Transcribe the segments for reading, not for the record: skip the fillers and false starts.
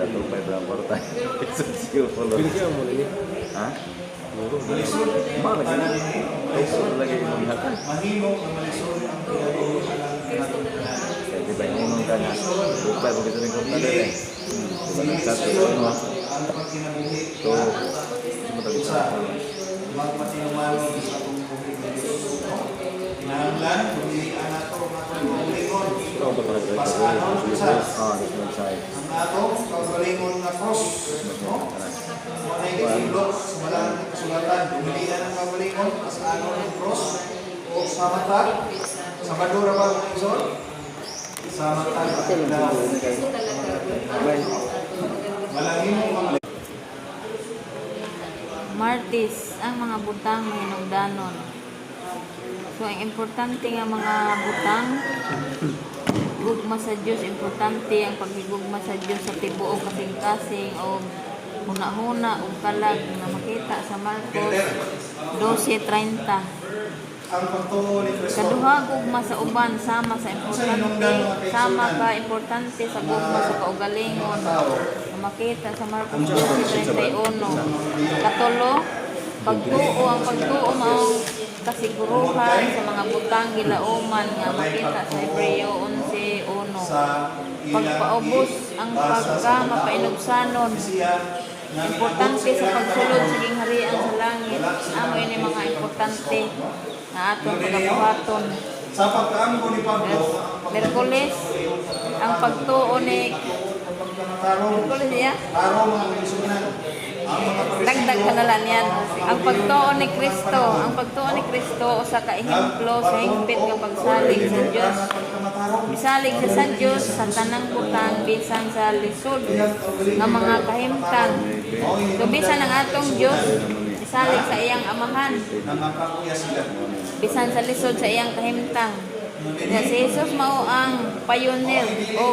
Katupay lang porta. Sisiyo po lang. Binigyan mo nila. Ha? Mahal lagi na. Lisod lagi imong hatag. Kaya di ba imong ka nga. Tupay mo kita ng porta din eh. Di ba nagsato sa ano? So, hindi mo tabi sa ako. Ikaw ba talaga ito? Ah, this one side. Ang atong kaugalingon na cross, no? Wala yung kilo, wala ang kasulatan. Dumilihan ang kaugalingon, as ano ng cross, o sa mata, sa madura ba ang isol? Sa mata, malangin mo mga Martis, ang mga butang hinungdanon. So, ang importante nga mga butang, gugma sa Diyos, importante ang paghigugma sa Diyos sa tibuok kasing-kasing o huna-huna o kalag na makita sa Marcos 12:30. ang pagtungo ni Kristo. Kaduha gugma sa uban sama sa importante, sama ka importante sa gugma sa kaugalingon na makita sa Marcos 12:31. Katulo, pagtuo ang pagtuo mao kasiguruhan sa mga butang gilauman nga makita sa Hebreo 11:1. Pagpaubos ang pagka mapainugsanon. Importante sa pagsulod sa gingharian sa langit. Amo ini mga importante na atong pagabuhaton. Sa pagkaamgo ni Pablo, Merkules, ang pagtuo ni Merkules niya. araw mga kalisunan, ang mga Dagdag kanalan yan. Ang pagtuo ni Kristo, ang pagtuo ni Kristo usa ka ehemplo sa hingpit nga pagsalig sa Dios. Misalig siya sa Dios sa tanang butang bisan sa lisod nga mga kahimtang. So bisan ang atong Dios misalig sa iyang amahan nangakakuya sila. bisan sa lisod sa iyang kahimtang. Nga si Jesus mao ang pioneer o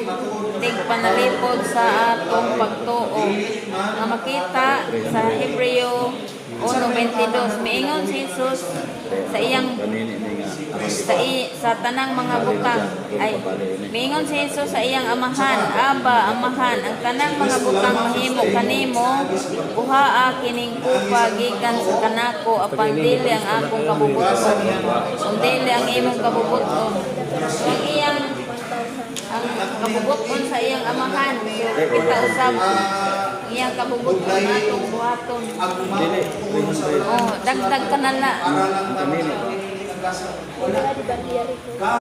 tigpanalipod sa atong pagtuo nga makita sa Hebreo 1:22. Miingon si Jesus sa iyang sa tanang mga butang ay miingon si Jesus sa iyang amahan, Aba, amahan, ang tanang mga butang mahimo kanimo, buhaa kining kupa gikan sa kanako apan dili ang akong kabubuton. Kung dili ang imong kabubuton. So, ang iyang ang kabubuton sa iyang amahan. So, kita usab iyang kabubuton atong buhaton. Oh, dagdag ka na la. Para lang